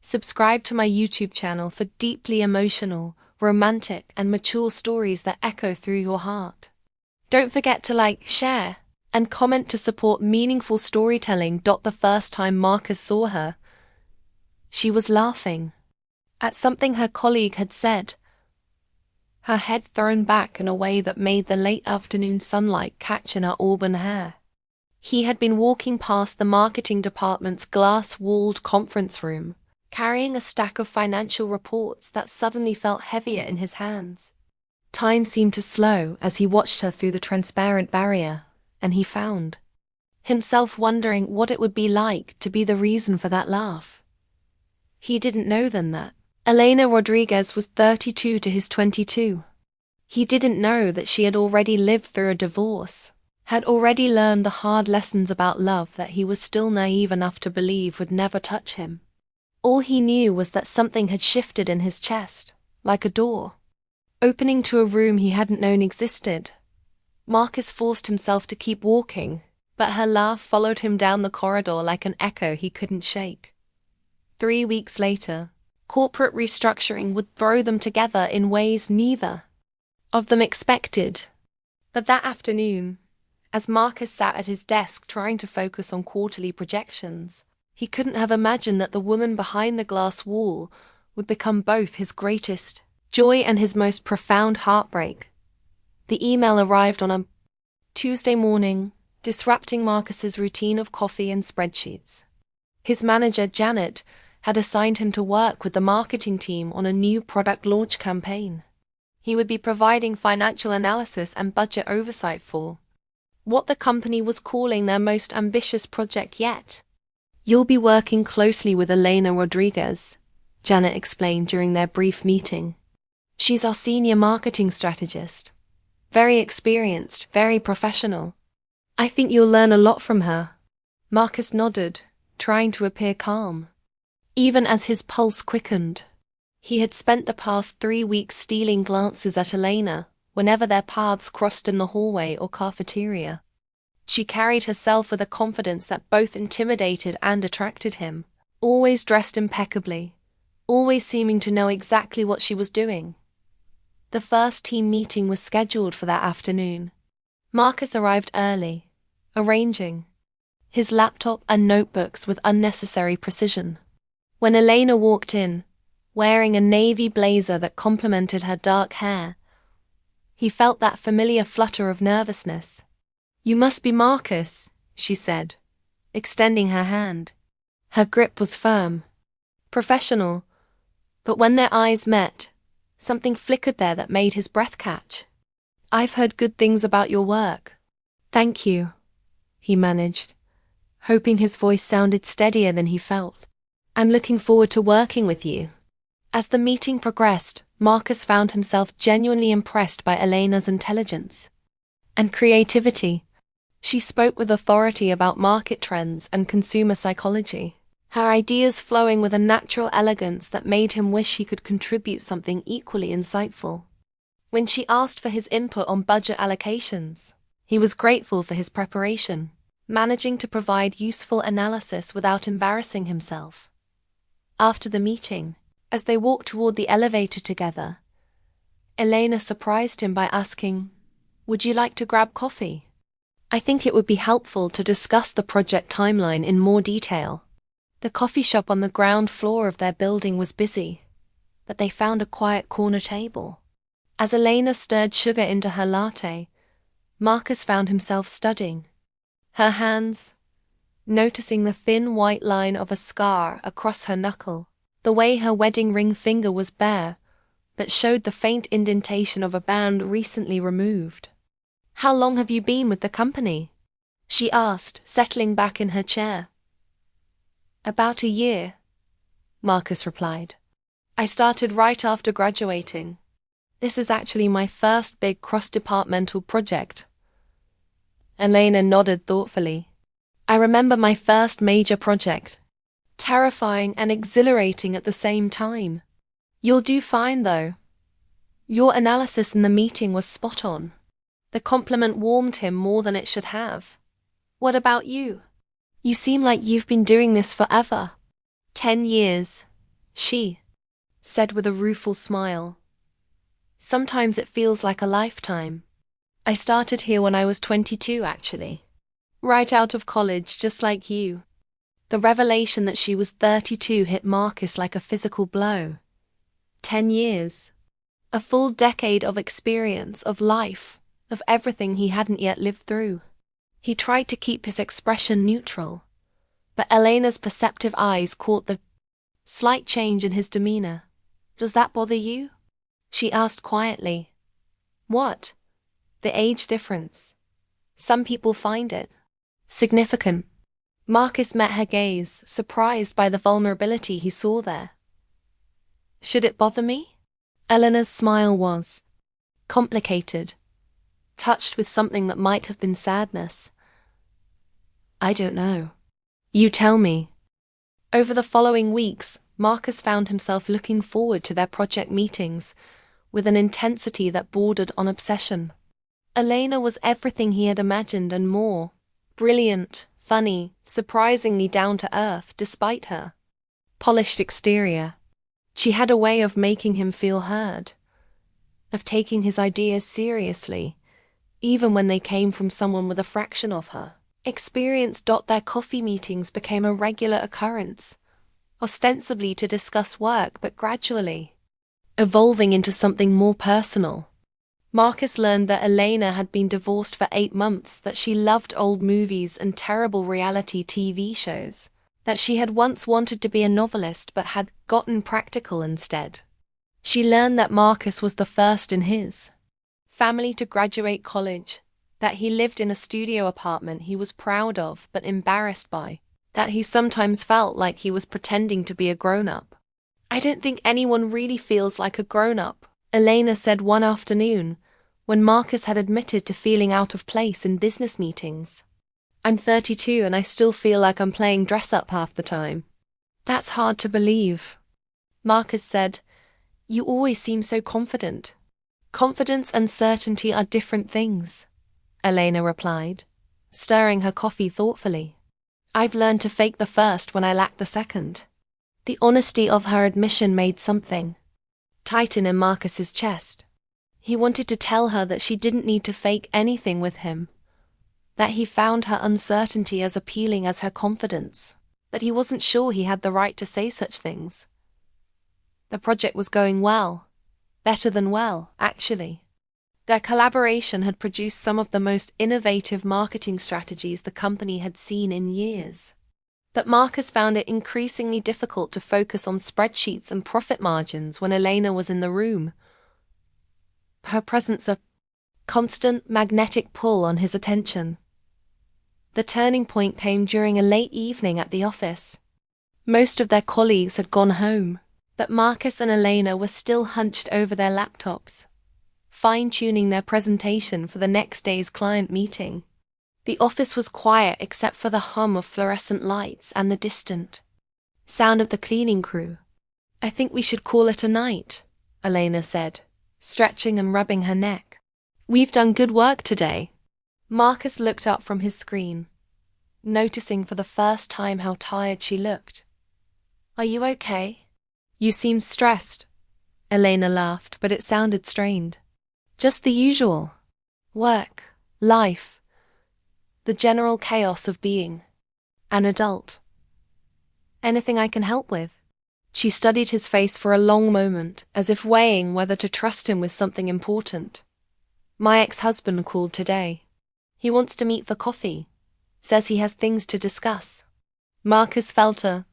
Subscribe to my YouTube channel for deeply emotional, romantic, and mature stories that echo through your heart. Don't forget to like, share, and comment to support meaningful storytelling. The first time Marcus saw her, she was laughing at something her colleague had said, her head thrown back in a way that made the late afternoon sunlight catch in her auburn hair. He had been walking past the marketing department's glass-walled conference room, carrying a stack of financial reports that suddenly felt heavier in his hands. Time seemed to slow as he watched her through the transparent barrier, and he found himself wondering what it would be like to be the reason for that laugh. He didn't know then that Elena Rodriguez was 32 to his 22. He didn't know that she had already lived through a divorce, had already learned the hard lessons about love that he was still naive enough to believe would never touch him. All he knew was that something had shifted in his chest, like a door, opening to a room he hadn't known existed. Marcus forced himself to keep walking, but her laugh followed him down the corridor like an echo he couldn't shake. 3 weeks later, corporate restructuring would throw them together in ways neither of them expected. But that afternoon, as Marcus sat at his desk trying to focus on quarterly projections, he couldn't have imagined that the woman behind the glass wall would become both his greatest joy and his most profound heartbreak. The email arrived on a Tuesday morning, disrupting Marcus's routine of coffee and spreadsheets. His manager, Janet, had assigned him to work with the marketing team on a new product launch campaign. He would be providing financial analysis and budget oversight for what the company was calling their most ambitious project yet. "You'll be working closely with Elena Rodriguez," Janet explained during their brief meeting. "She's our senior marketing strategist. Very experienced, very professional. I think you'll learn a lot from her." Marcus nodded, trying to appear calm, even as his pulse quickened. He had spent the past 3 weeks stealing glances at Elena whenever their paths crossed in the hallway or cafeteria. She carried herself with a confidence that both intimidated and attracted him, always dressed impeccably, always seeming to know exactly what she was doing. The first team meeting was scheduled for that afternoon. Marcus arrived early, arranging his laptop and notebooks with unnecessary precision. When Elena walked in, wearing a navy blazer that complemented her dark hair, he felt that familiar flutter of nervousness. "You must be Marcus," she said, extending her hand. Her grip was firm, professional, but when their eyes met, something flickered there that made his breath catch. "I've heard good things about your work." "Thank you," he managed, hoping his voice sounded steadier than he felt. "I'm looking forward to working with you." As the meeting progressed, Marcus found himself genuinely impressed by Elena's intelligence and creativity. She spoke with authority about market trends and consumer psychology, her ideas flowing with a natural elegance that made him wish he could contribute something equally insightful. When she asked for his input on budget allocations, he was grateful for his preparation, managing to provide useful analysis without embarrassing himself. After the meeting, as they walked toward the elevator together, Elena surprised him by asking, "Would you like to grab coffee? I think it would be helpful to discuss the project timeline in more detail." The coffee shop on the ground floor of their building was busy, but they found a quiet corner table. As Elena stirred sugar into her latte, Marcus found himself studying her hands, noticing the thin white line of a scar across her knuckle, the way her wedding ring finger was bare, but showed the faint indentation of a band recently removed. "How long have you been with the company?" she asked, settling back in her chair. "About a year," Marcus replied. "I started right after graduating. This is actually my first big cross-departmental project." Elena nodded thoughtfully. "I remember my first major project. Terrifying and exhilarating at the same time. You'll do fine, though. Your analysis in the meeting was spot on." The compliment warmed him more than it should have. "What about you? You seem like you've been doing this forever." 10 years," She said with a rueful smile. Sometimes it feels like a lifetime. I started here when I was 22, actually. Right out of college, just like you. The revelation that she was 32 hit Marcus like a physical blow. 10 years. A full decade of experience, of life, of everything he hadn't yet lived through. He tried to keep his expression neutral, but Elena's perceptive eyes caught the slight change in his demeanor. Does that bother you? She asked quietly. What? The age difference. Some people find it significant. Marcus met her gaze, surprised by the vulnerability he saw there. Should it bother me? Eleanor's smile was complicated, touched with something that might have been sadness. I don't know. You tell me. Over the following weeks, Marcus found himself looking forward to their project meetings with an intensity that bordered on obsession. Elena was everything he had imagined and more. Brilliant, funny, surprisingly down to earth despite her polished exterior. She had a way of making him feel heard, of taking his ideas seriously, even when they came from someone with a fraction of her experience. Their coffee meetings became a regular occurrence, ostensibly to discuss work but gradually evolving into something more personal. Marcus learned that Elena had been divorced for 8 months, that she loved old movies and terrible reality TV shows, that she had once wanted to be a novelist but had gotten practical instead. She learned that Marcus was the first in his family to graduate college, that he lived in a studio apartment he was proud of but embarrassed by, that he sometimes felt like he was pretending to be a grown-up. I don't think anyone really feels like a grown-up, Elena said one afternoon, when Marcus had admitted to feeling out of place in business meetings. I'm 32 and I still feel like I'm playing dress-up half the time. That's hard to believe. Marcus said, You always seem so confident. Confidence and certainty are different things, Elena replied, stirring her coffee thoughtfully. I've learned to fake the first when I lack the second. The honesty of her admission made something tighten in Marcus's chest. He wanted to tell her that she didn't need to fake anything with him, that he found her uncertainty as appealing as her confidence, but he wasn't sure he had the right to say such things. The project was going well, better than well, actually. Their collaboration had produced some of the most innovative marketing strategies the company had seen in years. But Marcus found it increasingly difficult to focus on spreadsheets and profit margins when Elena was in the room. Her presence a constant magnetic pull on his attention. The turning point came during a late evening at the office. Most of their colleagues had gone home, but Marcus and Elena were still hunched over their laptops, fine-tuning their presentation for the next day's client meeting. The office was quiet except for the hum of fluorescent lights and the distant sound of the cleaning crew. I think we should call it a night, Elena said, stretching and rubbing her neck. We've done good work today. Marcus looked up from his screen, noticing for the first time how tired she looked. Are you okay? You seem stressed. Elena laughed, but it sounded strained. Just the usual. Work, life, the general chaos of being an adult. Anything I can help with? She studied his face for a long moment, as if weighing whether to trust him with something important. My ex-husband called today. He wants to meet for coffee. Says he has things to discuss. Marcus felt a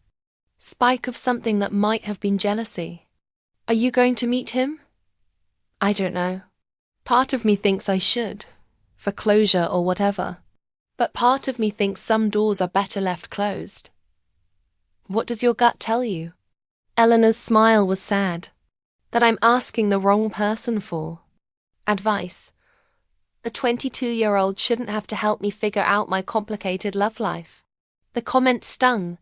spike of something that might have been jealousy. Are you going to meet him? I don't know. Part of me thinks I should, for closure or whatever. But part of me thinks some doors are better left closed. What does your gut tell you? Eleanor's smile was sad. That I'm asking the wrong person for advice. A 22-year-old shouldn't have to help me figure out my complicated love life. The comment stung,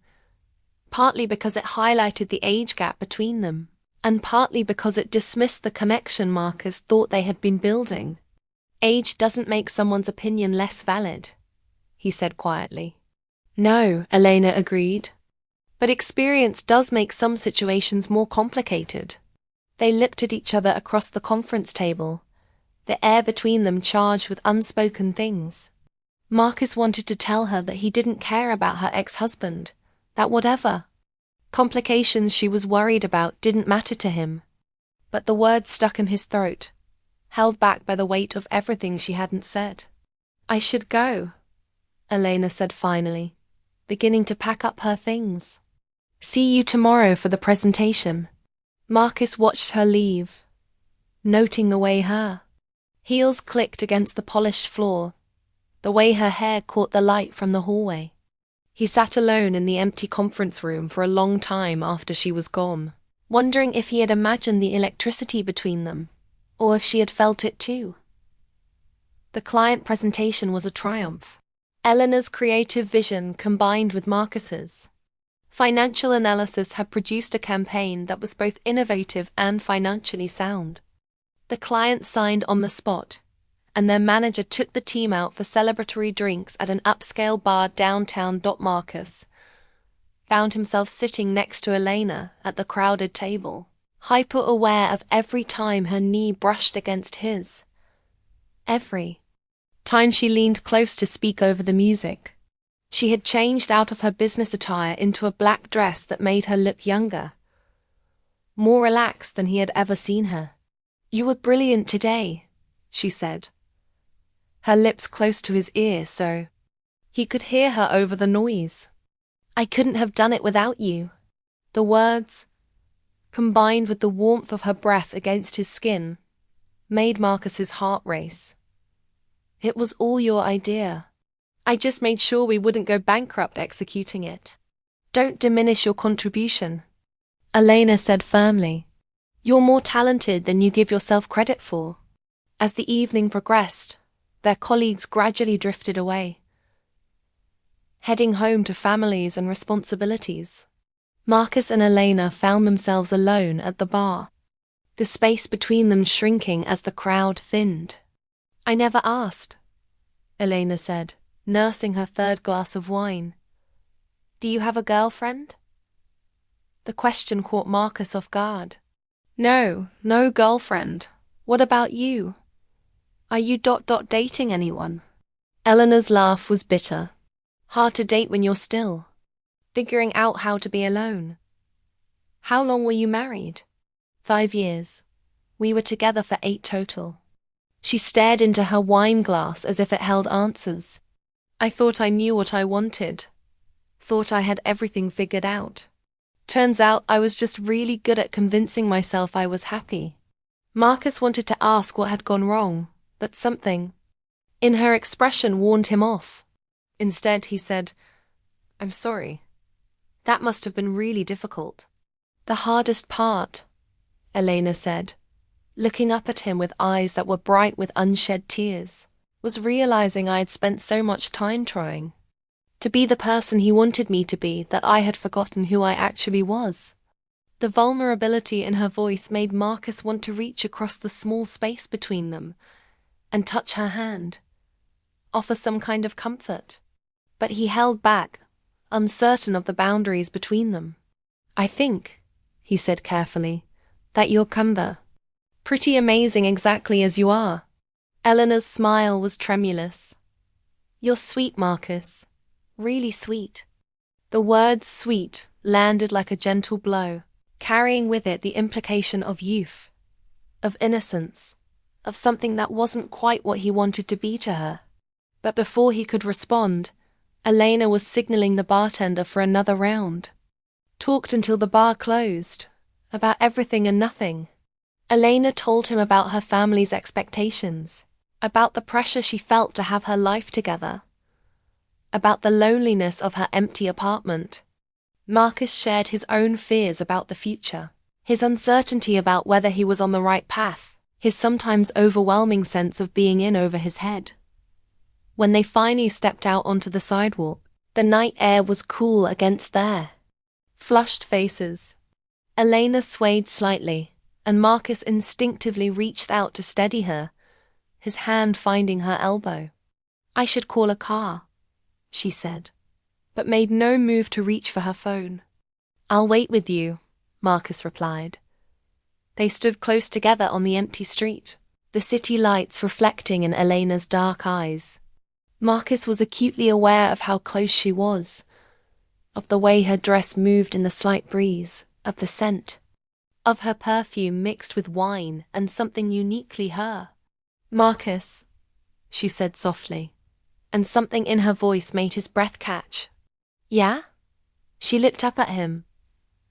partly because it highlighted the age gap between them, and partly because it dismissed the connection Marcus thought they had been building. Age doesn't make someone's opinion less valid, he said quietly. No, Elena agreed. But experience does make some situations more complicated. They looked at each other across the conference table, the air between them charged with unspoken things. Marcus wanted to tell her that he didn't care about her ex-husband, that whatever complications she was worried about didn't matter to him. But the words stuck in his throat, held back by the weight of everything she hadn't said. "I should go," Elena said finally, beginning to pack up her things. "See you tomorrow for the presentation." Marcus watched her leave, noting the way her heels clicked against the polished floor, the way her hair caught the light from the hallway. He sat alone in the empty conference room for a long time after she was gone, wondering if he had imagined the electricity between them, or if she had felt it too. The client presentation was a triumph. Eleanor's creative vision combined with Marcus's financial analysis had produced a campaign that was both innovative and financially sound. The client signed on the spot, and their manager took the team out for celebratory drinks at an upscale bar downtown. Marcus found himself sitting next to Elena at the crowded table, hyper-aware of every time her knee brushed against his, every time she leaned close to speak over the music. She had changed out of her business attire into a black dress that made her look younger, more relaxed than he had ever seen her. "You were brilliant today," she said, her lips close to his ear so he could hear her over the noise. "I couldn't have done it without you." The words, combined with the warmth of her breath against his skin, made Marcus's heart race. "It was all your idea. I just made sure we wouldn't go bankrupt executing it." "Don't diminish your contribution," Elena said firmly. "You're more talented than you give yourself credit for." As the evening progressed, their colleagues gradually drifted away, heading home to families and responsibilities. Marcus and Elena found themselves alone at the bar, the space between them shrinking as the crowd thinned. "I never asked," Elena said, nursing her third glass of wine. "Do you have a girlfriend?" The question caught Marcus off guard. No girlfriend. What about you? Are you dating anyone?" Eleanor's laugh was bitter. "Hard to date when you're still figuring out how to be alone." "How long were you married?" 5 years. We were together for 8 total. She stared into her wine glass as if it held answers. "I thought I knew what I wanted. Thought I had everything figured out. Turns out I was just really good at convincing myself I was happy." Marcus wanted to ask what had gone wrong, but something in her expression warned him off. Instead, he said, "I'm sorry. That must have been really difficult." "The hardest part," Elena said, looking up at him with eyes that were bright with unshed tears, "was realizing I had spent so much time trying to be the person he wanted me to be that I had forgotten who I actually was." The vulnerability in her voice made Marcus want to reach across the small space between them and touch her hand, offer some kind of comfort. But he held back, uncertain of the boundaries between them. "I think," he said carefully, "that you're kinda pretty amazing exactly as you are." Eleanor's smile was tremulous. "You're sweet, Marcus. Really sweet." The word sweet landed like a gentle blow, carrying with it the implication of youth, of innocence, of something that wasn't quite what he wanted to be to her. But before he could respond, Elena was signaling the bartender for another round. Talked until the bar closed, about everything and nothing. Elena told him about her family's expectations, about the pressure she felt to have her life together, about the loneliness of her empty apartment. Marcus shared his own fears about the future, his uncertainty about whether he was on the right path, his sometimes overwhelming sense of being in over his head. When they finally stepped out onto the sidewalk, the night air was cool against their flushed faces. Elena swayed slightly, and Marcus instinctively reached out to steady her, his hand finding her elbow. "I should call a car," she said, but made no move to reach for her phone. I'll wait with you, Marcus replied. They stood close together on the empty street, the city lights reflecting in Elena's dark eyes. Marcus was acutely aware of how close she was, of the way her dress moved in the slight breeze, of the scent, of her perfume mixed with wine and something uniquely her. Marcus, she said softly, and something in her voice made his breath catch. Yeah? She looked up at him,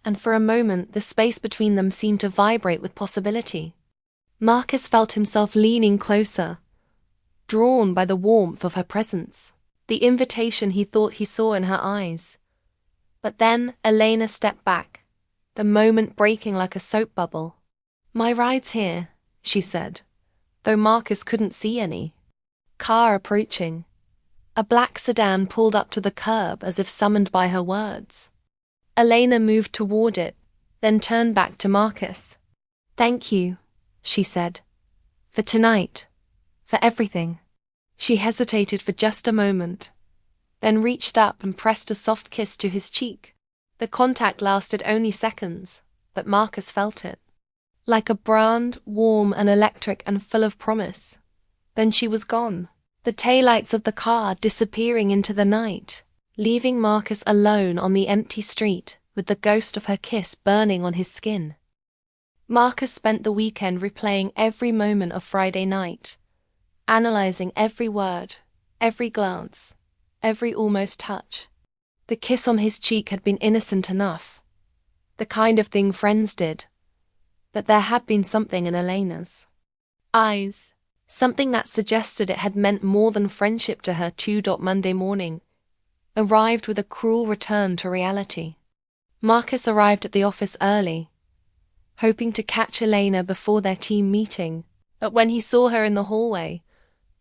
and for a moment the space between them seemed to vibrate with possibility. Marcus felt himself leaning closer, drawn by the warmth of her presence, the invitation he thought he saw in her eyes. But then Elena stepped back, the moment breaking like a soap bubble. My ride's here, she said, though Marcus couldn't see any. Car approaching. A black sedan pulled up to the curb as if summoned by her words. Elena moved toward it, then turned back to Marcus. Thank you, she said. For tonight. For everything. She hesitated for just a moment, then reached up and pressed a soft kiss to his cheek. The contact lasted only seconds, but Marcus felt it. Like a brand, warm and electric and full of promise. Then she was gone, the taillights of the car disappearing into the night, leaving Marcus alone on the empty street with the ghost of her kiss burning on his skin. Marcus spent the weekend replaying every moment of Friday night, analyzing every word, every glance, every almost touch. The kiss on his cheek had been innocent enough, the kind of thing friends did, but there had been something in Elena's eyes, something that suggested it had meant more than friendship to her. Monday morning arrived with a cruel return to reality. Marcus arrived at the office early, hoping to catch Elena before their team meeting, but when he saw her in the hallway,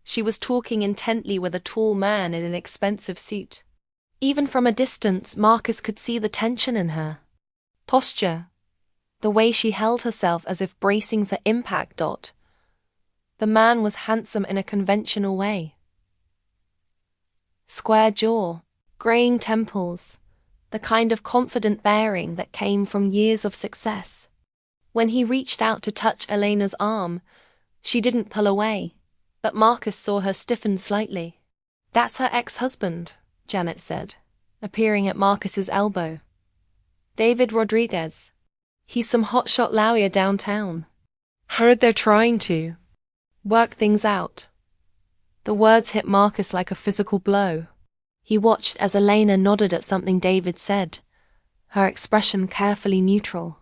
she was talking intently with a tall man in an expensive suit. Even from a distance, Marcus could see the tension in her posture, the way she held herself as if bracing for impact. The man was handsome in a conventional way. Square jaw, graying temples, the kind of confident bearing that came from years of success. When he reached out to touch Elena's arm, she didn't pull away, but Marcus saw her stiffen slightly. That's her ex-husband, Janet said, appearing at Marcus's elbow. David Rodriguez. He's some hotshot lawyer downtown. Heard they're trying to work things out. The words hit Marcus like a physical blow. He watched as Elena nodded at something David said, her expression carefully neutral.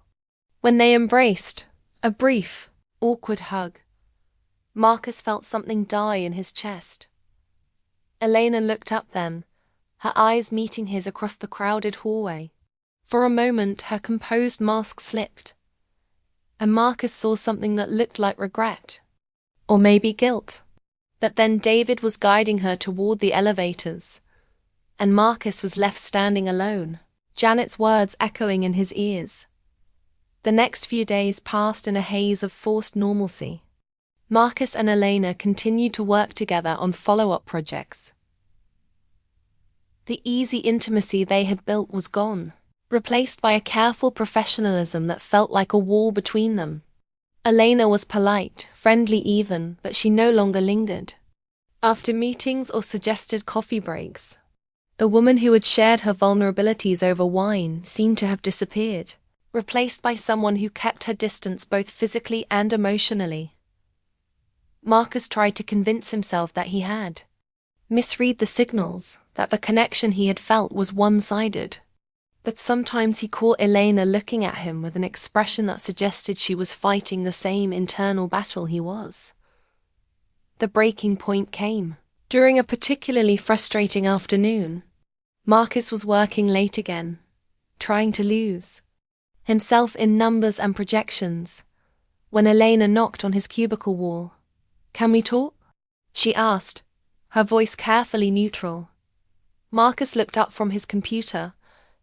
When they embraced, a brief, awkward hug, Marcus felt something die in his chest. Elena looked up then, her eyes meeting his across the crowded hallway. For a moment her composed mask slipped, and Marcus saw something that looked like regret, or maybe guilt. But then David was guiding her toward the elevators, and Marcus was left standing alone, Janet's words echoing in his ears. The next few days passed in a haze of forced normalcy. Marcus and Elena continued to work together on follow-up projects. The easy intimacy they had built was gone, replaced by a careful professionalism that felt like a wall between them. Elena was polite, friendly even, but she no longer lingered. After meetings or suggested coffee breaks, the woman who had shared her vulnerabilities over wine seemed to have disappeared, replaced by someone who kept her distance both physically and emotionally. Marcus tried to convince himself that he had misread the signals, that the connection he had felt was one-sided. But sometimes he caught Elena looking at him with an expression that suggested she was fighting the same internal battle he was. The breaking point came during a particularly frustrating afternoon. Marcus was working late again, trying to lose himself in numbers and projections, when Elena knocked on his cubicle wall. "Can we talk?" she asked, her voice carefully neutral. Marcus looked up from his computer,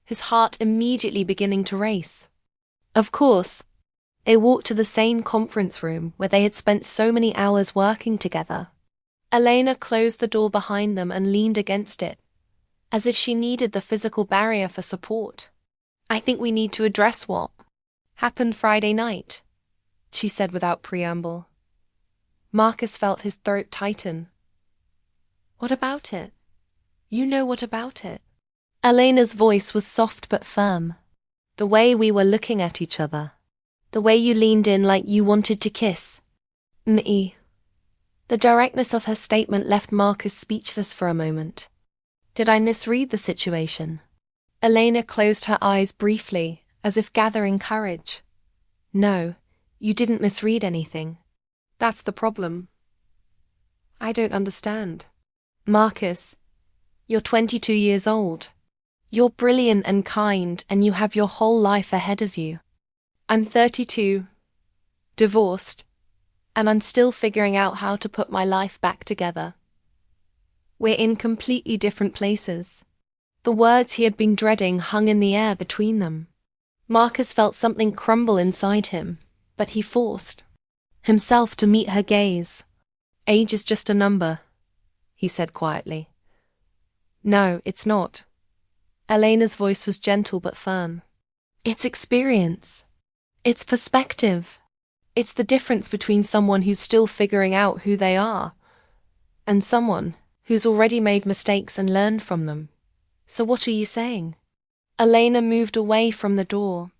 his heart immediately beginning to race. Of course, they walked to the same conference room where they had spent so many hours working together. Elena closed the door behind them and leaned against it, as if she needed the physical barrier for support. I think we need to address what happened Friday night, she said without preamble. Marcus felt his throat tighten. What about it? You know what about it? Elena's voice was soft but firm. The way we were looking at each other. The way you leaned in like you wanted to kiss me. The directness of her statement left Marcus speechless for a moment. Did I misread the situation? Elena closed her eyes briefly, as if gathering courage. No, you didn't misread anything. That's the problem. I don't understand. Marcus, you're 22 years old. You're brilliant and kind, and you have your whole life ahead of you. I'm 32, divorced, and I'm still figuring out how to put my life back together. We're in completely different places. The words he had been dreading hung in the air between them. Marcus felt something crumble inside him, but he forced himself to meet her gaze. Age is just a number, he said quietly. No, it's not. Elena's voice was gentle but firm. It's experience. It's perspective. It's the difference between someone who's still figuring out who they are and someone who's already made mistakes and learned from them. So what are you saying? Elena moved away from the door,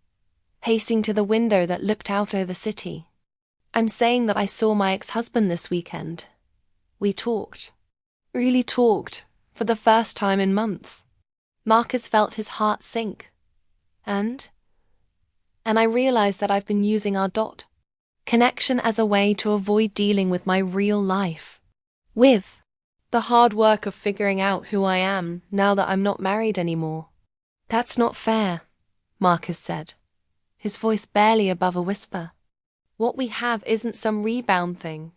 pacing to the window that looked out over the city. I'm saying that I saw my ex-husband this weekend. We talked. Really talked, for the first time in months. Marcus felt his heart sink. And I realized that I've been using our connection as a way to avoid dealing with my real life. With the hard work of figuring out who I am now that I'm not married anymore. That's not fair, Marcus said, his voice barely above a whisper. What we have isn't some rebound thing.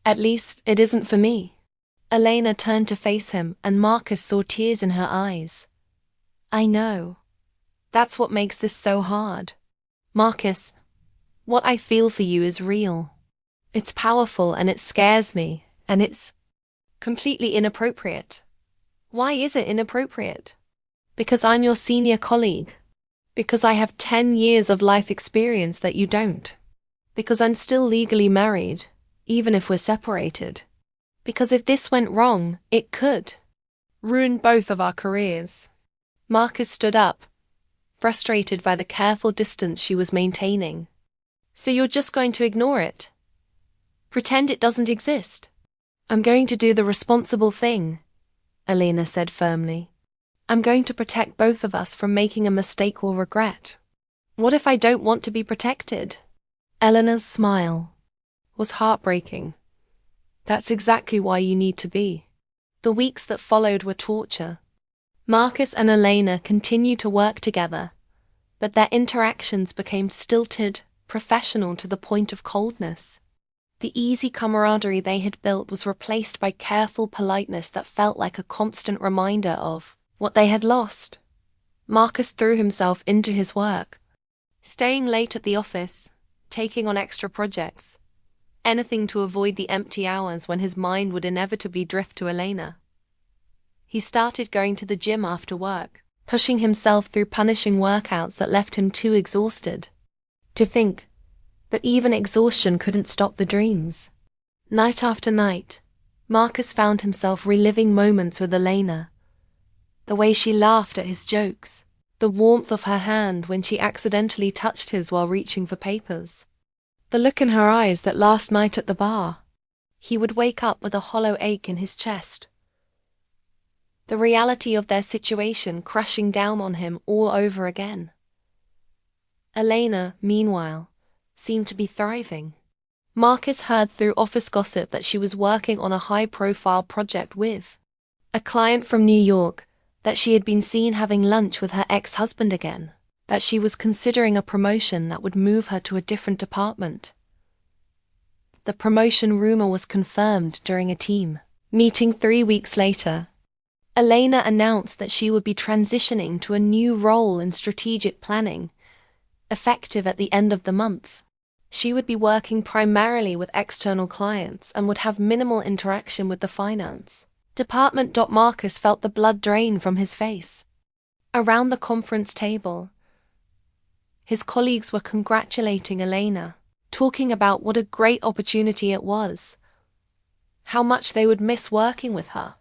At least, it isn't for me. Elena turned to face him, and Marcus saw tears in her eyes. I know. That's what makes this so hard. Marcus, what I feel for you is real. It's powerful and it scares me, and it's completely inappropriate. Why is it inappropriate? Because I'm your senior colleague. Because I have 10 years of life experience that you don't. Because I'm still legally married, even if we're separated. Because if this went wrong, it could ruin both of our careers. Marcus stood up, frustrated by the careful distance she was maintaining. So you're just going to ignore it? Pretend it doesn't exist? I'm going to do the responsible thing, Elena said firmly. I'm going to protect both of us from making a mistake or regret. What if I don't want to be protected? Eleanor's smile was heartbreaking. That's exactly why you need to be. The weeks that followed were torture. Marcus and Elena continued to work together, but their interactions became stilted, professional to the point of coldness. The easy camaraderie they had built was replaced by careful politeness that felt like a constant reminder of what they had lost. Marcus threw himself into his work, staying late at the office, taking on extra projects, anything to avoid the empty hours when his mind would inevitably drift to Elena. He started going to the gym after work, pushing himself through punishing workouts that left him too exhausted to think, but even exhaustion couldn't stop the dreams. Night after night, Marcus found himself reliving moments with Elena. The way she laughed at his jokes, the warmth of her hand when she accidentally touched his while reaching for papers, the look in her eyes that last night at the bar. He would wake up with a hollow ache in his chest. The reality of their situation crushing down on him all over again. Elena, meanwhile, seemed to be thriving. Marcus heard through office gossip that she was working on a high-profile project with a client from New York, that she had been seen having lunch with her ex-husband again, that she was considering a promotion that would move her to a different department. The promotion rumor was confirmed during a team meeting 3 weeks later. Elena announced that she would be transitioning to a new role in strategic planning, effective at the end of the month. She would be working primarily with external clients and would have minimal interaction with the finance department. Marcus felt the blood drain from his face. Around the conference table, His colleagues were congratulating Elena, talking about what a great opportunity it was, how much they would miss working with her.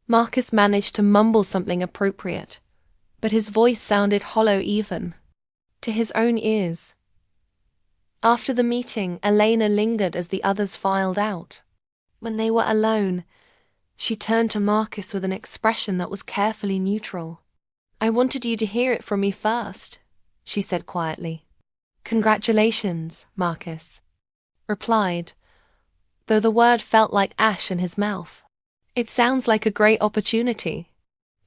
Marcus managed to mumble something appropriate, but his voice sounded hollow even to his own ears. After the meeting, Elena lingered as the others filed out. When they were alone, she turned to Marcus with an expression that was carefully neutral. "I wanted you to hear it from me first," she said quietly. "Congratulations," Marcus replied, though the word felt like ash in his mouth. "It sounds like a great opportunity."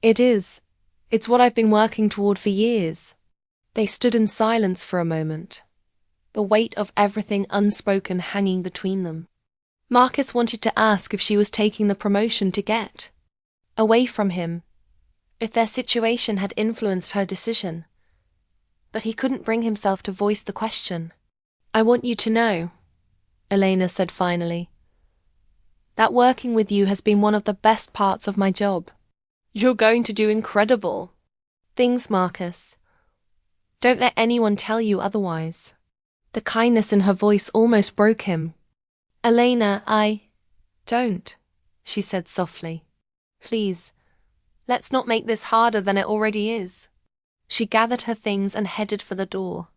"It is. It's what I've been working toward for years." They stood in silence for a moment, the weight of everything unspoken hanging between them. Marcus wanted to ask if she was taking the promotion to get away from him, if their situation had influenced her decision, but he couldn't bring himself to voice the question. "I want you to know," Elena said finally, "that working with you has been one of the best parts of my job. You're going to do incredible things, Marcus. Don't let anyone tell you otherwise." The kindness in her voice almost broke him. "Elena, I don't," she said softly. "Please, let's not make this harder than it already is." She gathered her things and headed for the door,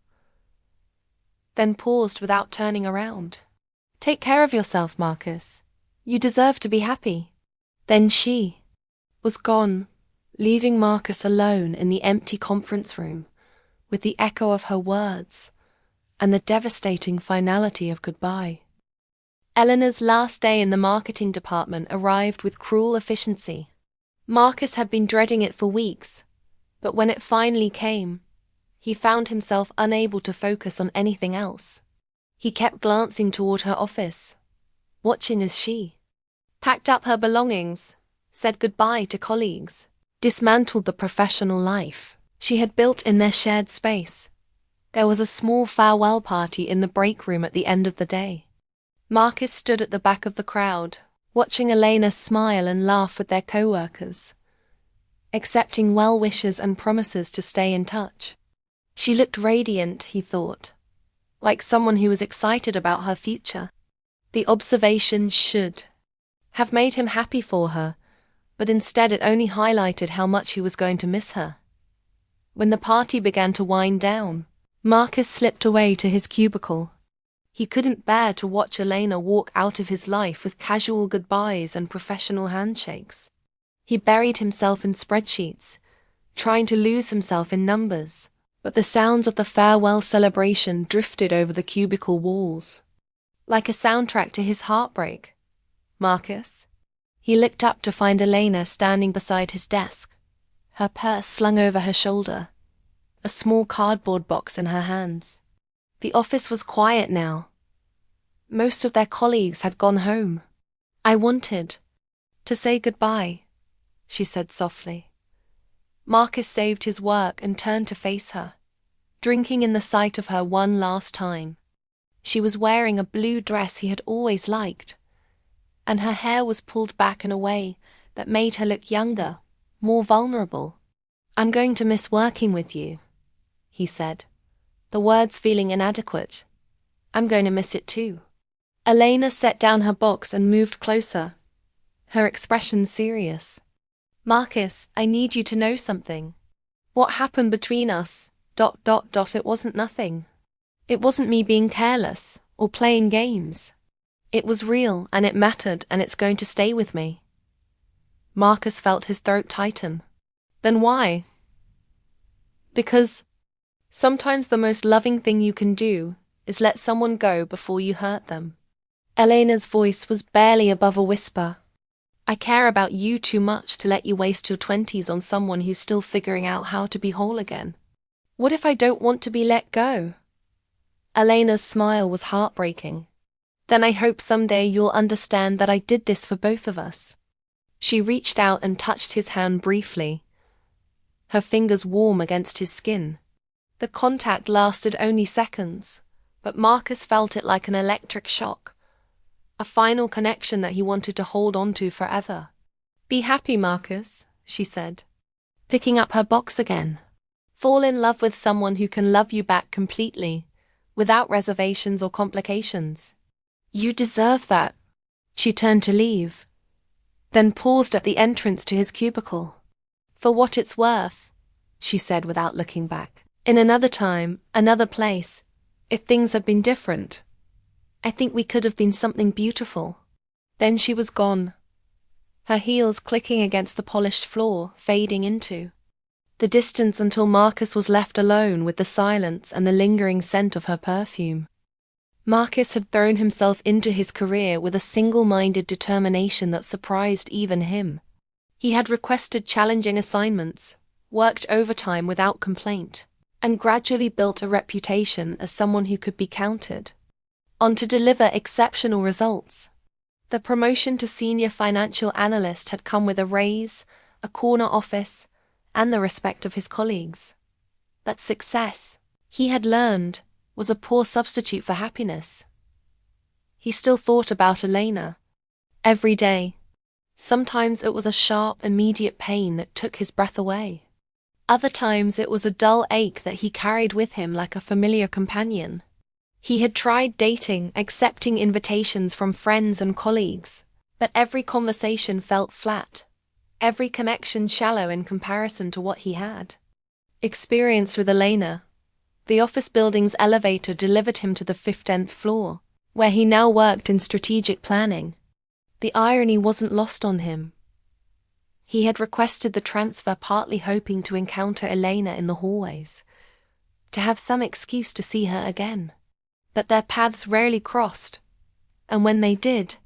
then paused without turning around. "Take care of yourself, Marcus. You deserve to be happy." Then she was gone, leaving Marcus alone in the empty conference room, with the echo of her words and the devastating finality of goodbye. Eleanor's last day in the marketing department arrived with cruel efficiency. Marcus had been dreading it for weeks, but when it finally came, he found himself unable to focus on anything else. He kept glancing toward her office, watching as she packed up her belongings, said goodbye to colleagues, dismantled the professional life she had built in their shared space. There was a small farewell party in the break room at the end of the day. Marcus stood at the back of the crowd, watching Elena smile and laugh with their co-workers, accepting well wishes and promises to stay in touch. She looked radiant, he thought, like someone who was excited about her future. The observation should have made him happy for her, but instead it only highlighted how much he was going to miss her. When the party began to wind down, Marcus slipped away to his cubicle. He couldn't bear to watch Elena walk out of his life with casual goodbyes and professional handshakes. He buried himself in spreadsheets, trying to lose himself in numbers, but the sounds of the farewell celebration drifted over the cubicle walls, like a soundtrack to his heartbreak. "Marcus?" He looked up to find Elena standing beside his desk, her purse slung over her shoulder, a small cardboard box in her hands. The office was quiet now. Most of their colleagues had gone home. "I wanted to say goodbye," she said softly. Marcus saved his work and turned to face her, drinking in the sight of her one last time. She was wearing a blue dress he had always liked, and her hair was pulled back in a way that made her look younger, more vulnerable. "I'm going to miss working with you," he said, the words feeling inadequate. "I'm going to miss it too." Elena set down her box and moved closer, her expression serious. "Marcus, I need you to know something. What happened between us, ... It wasn't nothing. It wasn't me being careless or playing games. It was real and it mattered and it's going to stay with me." Marcus felt his throat tighten. "Then why?" "Because sometimes the most loving thing you can do is let someone go before you hurt them." Elena's voice was barely above a whisper. "I care about you too much to let you waste your 20s on someone who's still figuring out how to be whole again. What if I don't want to be let go?" Elena's smile was heartbreaking. "Then I hope someday you'll understand that I did this for both of us." She reached out and touched his hand briefly, her fingers warm against his skin. The contact lasted only seconds, but Marcus felt it like an electric shock, a final connection that he wanted to hold on to forever. "Be happy, Marcus," she said, picking up her box again. Fall in love with someone who can love you back completely, without reservations or complications. You deserve that. She turned to leave, then paused at the entrance to his cubicle. For what it's worth, she said without looking back. In another time, another place, if things had been different, I think we could have been something beautiful. Then she was gone, her heels clicking against the polished floor, fading into the distance until Marcus was left alone with the silence and the lingering scent of her perfume. Marcus had thrown himself into his career with a single-minded determination that surprised even him. He had requested challenging assignments, worked overtime without complaint, and gradually built a reputation as someone who could be counted on to deliver exceptional results. The promotion to senior financial analyst had come with a raise, a corner office, and the respect of his colleagues. But success, he had learned, was a poor substitute for happiness. He still thought about Elena every day. Sometimes it was a sharp, immediate pain that took his breath away. Other times it was a dull ache that he carried with him like a familiar companion. He had tried dating, accepting invitations from friends and colleagues, but every conversation felt flat, every connection shallow in comparison to what he had experienced with Elena. The office building's elevator delivered him to the 15th floor, where he now worked in strategic planning. The irony wasn't lost on him. He had requested the transfer partly hoping to encounter Elena in the hallways, to have some excuse to see her again. But their paths rarely crossed, and when they did,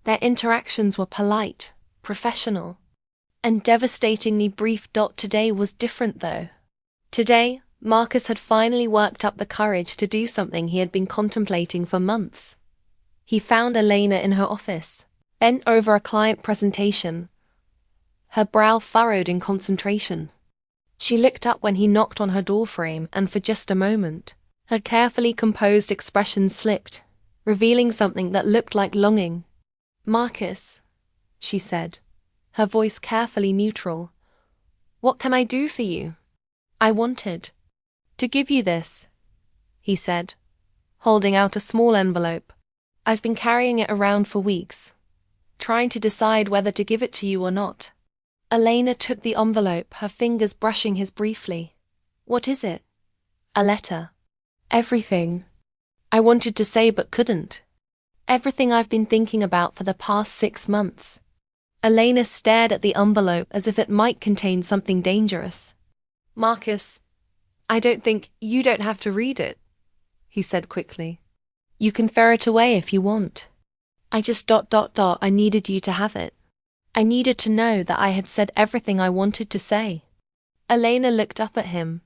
their interactions were polite, professional, and devastatingly brief. Today was different though. Today, Marcus had finally worked up the courage to do something he had been contemplating for months. He found Elena in her office, bent over a client presentation, her brow furrowed in concentration. She looked up when he knocked on her doorframe, and for just a moment, her carefully composed expression slipped, revealing something that looked like longing. "Marcus," she said, her voice carefully neutral, "what can I do for you?" "I wanted to give you this," he said, holding out a small envelope. "I've been carrying it around for weeks, trying to decide whether to give it to you or not." Elena took the envelope, her fingers brushing his briefly. "What is it?" "A letter." "Everything I wanted to say but couldn't. Everything I've been thinking about for the past 6 months." Elena stared at the envelope as if it might contain something dangerous. "Marcus, I don't think you don't have to read it," he said quickly. "You can throw it away if you want. I just ... I needed you to have it. I needed to know that I had said everything I wanted to say." Elena looked up at him,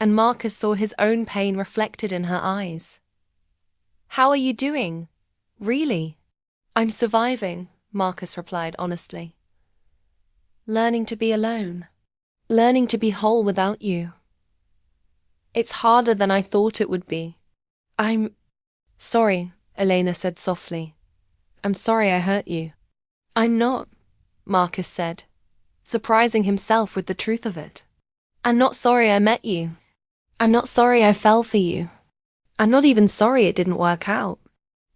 and Marcus saw his own pain reflected in her eyes. "How are you doing? Really?" "I'm surviving," Marcus replied honestly. "Learning to be alone. Learning to be whole without you. It's harder than I thought it would be." "I'm sorry," Elena said softly. "I'm sorry I hurt you." "I'm not," Marcus said, surprising himself with the truth of it. "I'm not sorry I met you. I'm not sorry I fell for you. I'm not even sorry it didn't work out.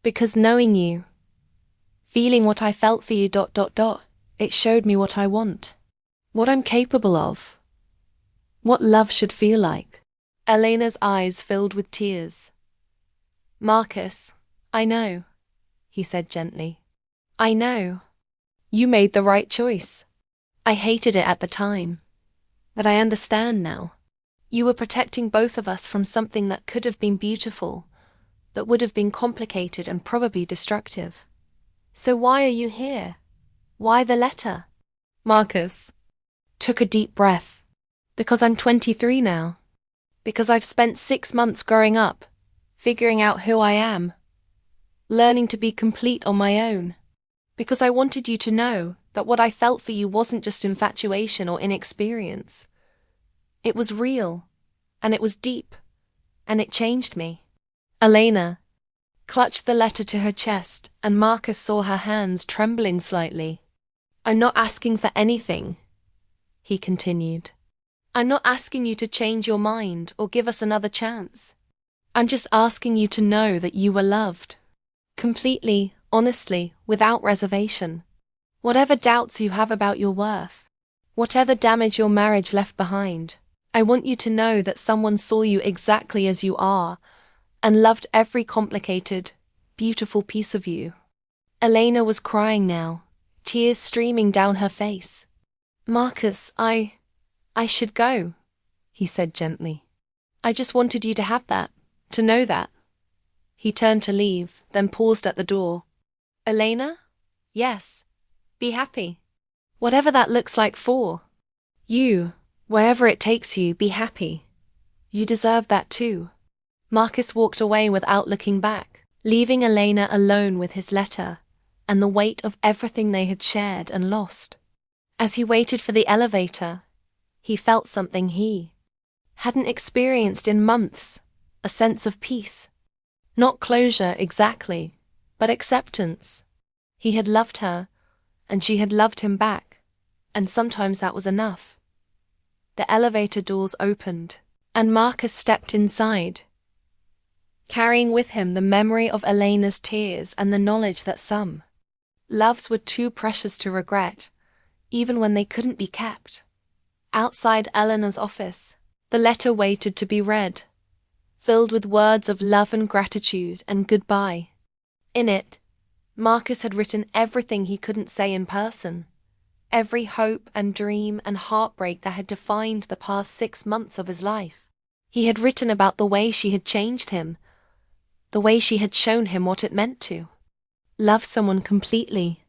Because knowing you, feeling what I felt for you ... it showed me what I want. What I'm capable of. What love should feel like." Elena's eyes filled with tears. "Marcus, I know," he said gently. "I know. You made the right choice. I hated it at the time, but I understand now. You were protecting both of us from something that could have been beautiful, that would have been complicated and probably destructive. So why are you here? Why the letter?" Marcus took a deep breath. "Because I'm 23 now. Because I've spent 6 months growing up, figuring out who I am, learning to be complete on my own. Because I wanted you to know that what I felt for you wasn't just infatuation or inexperience. It was real, and it was deep, and it changed me." Elena clutched the letter to her chest, and Marcus saw her hands trembling slightly. "I'm not asking for anything," he continued. I'm not asking you to change your mind or give us another chance. I'm just asking you to know that you were loved. Completely, honestly, without reservation. Whatever doubts you have about your worth, whatever damage your marriage left behind, I want you to know that someone saw you exactly as you are and loved every complicated, beautiful piece of you. Elena was crying now, tears streaming down her face. Marcus, I should go, he said gently. I just wanted you to have that, to know that. He turned to leave, then paused at the door. Elena? Yes. Be happy. Whatever that looks like for you, wherever it takes you, be happy. You deserve that too. Marcus walked away without looking back, leaving Elena alone with his letter and the weight of everything they had shared and lost. As he waited for the elevator, he felt something he hadn't experienced in months, a sense of peace. Not closure exactly, but acceptance. He had loved her, and she had loved him back, and sometimes that was enough. The elevator doors opened, and Marcus stepped inside, carrying with him the memory of Elena's tears and the knowledge that some loves were too precious to regret, even when they couldn't be kept. Outside Eleanor's office, the letter waited to be read, filled with words of love and gratitude and goodbye. In it, Marcus had written everything he couldn't say in person, every hope and dream and heartbreak that had defined the past 6 months of his life. He had written about the way she had changed him, the way she had shown him what it meant to love someone completely.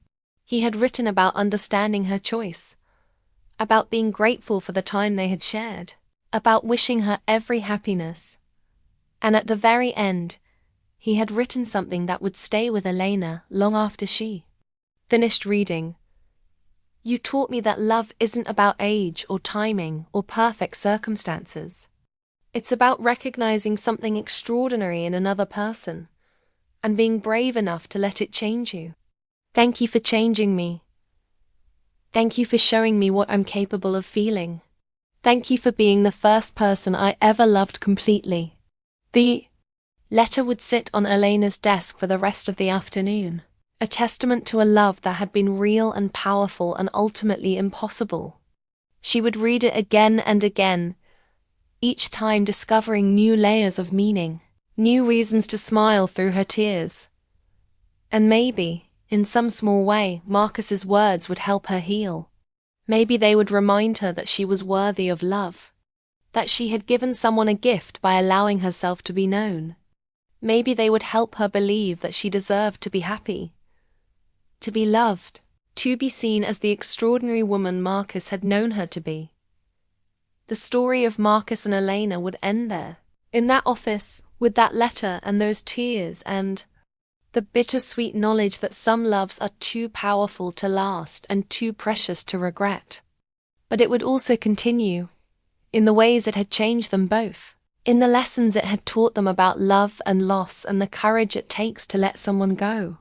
He had written about understanding her choice, about being grateful for the time they had shared, about wishing her every happiness. And at the very end, he had written something that would stay with Elena long after she finished reading. You taught me that love isn't about age or timing or perfect circumstances. It's about recognizing something extraordinary in another person and being brave enough to let it change you. Thank you for changing me. Thank you for showing me what I'm capable of feeling. Thank you for being the first person I ever loved completely. The letter would sit on Elena's desk for the rest of the afternoon, a testament to a love that had been real and powerful and ultimately impossible. She would read it again and again, each time discovering new layers of meaning, new reasons to smile through her tears. And maybe, in some small way, Marcus's words would help her heal. Maybe they would remind her that she was worthy of love, that she had given someone a gift by allowing herself to be known. Maybe they would help her believe that she deserved to be happy, to be loved, to be seen as the extraordinary woman Marcus had known her to be. The story of Marcus and Elena would end there, in that office, with that letter and those tears and the bittersweet knowledge that some loves are too powerful to last and too precious to regret. But it would also continue, in the ways it had changed them both, in the lessons it had taught them about love and loss and the courage it takes to let someone go.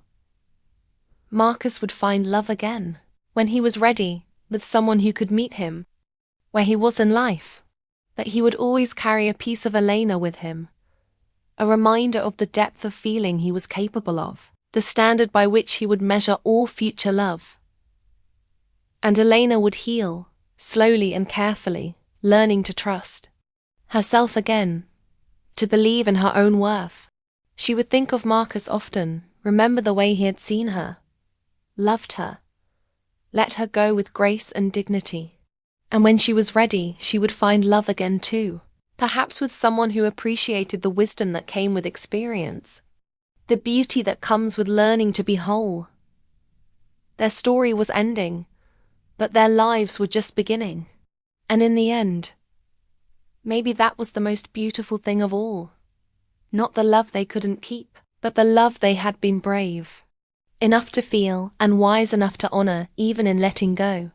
Marcus would find love again, when he was ready, with someone who could meet him where he was in life, that he would always carry a piece of Elena with him, a reminder of the depth of feeling he was capable of, the standard by which he would measure all future love. And Elena would heal, slowly and carefully, learning to trust herself again, to believe in her own worth. She would think of Marcus often, remember the way he had seen her, loved her, let her go with grace and dignity. And when she was ready, she would find love again too, perhaps with someone who appreciated the wisdom that came with experience, the beauty that comes with learning to be whole. Their story was ending, but their lives were just beginning. And in the end, maybe that was the most beautiful thing of all. Not the love they couldn't keep, but the love they had been brave enough to feel and wise enough to honor even in letting go.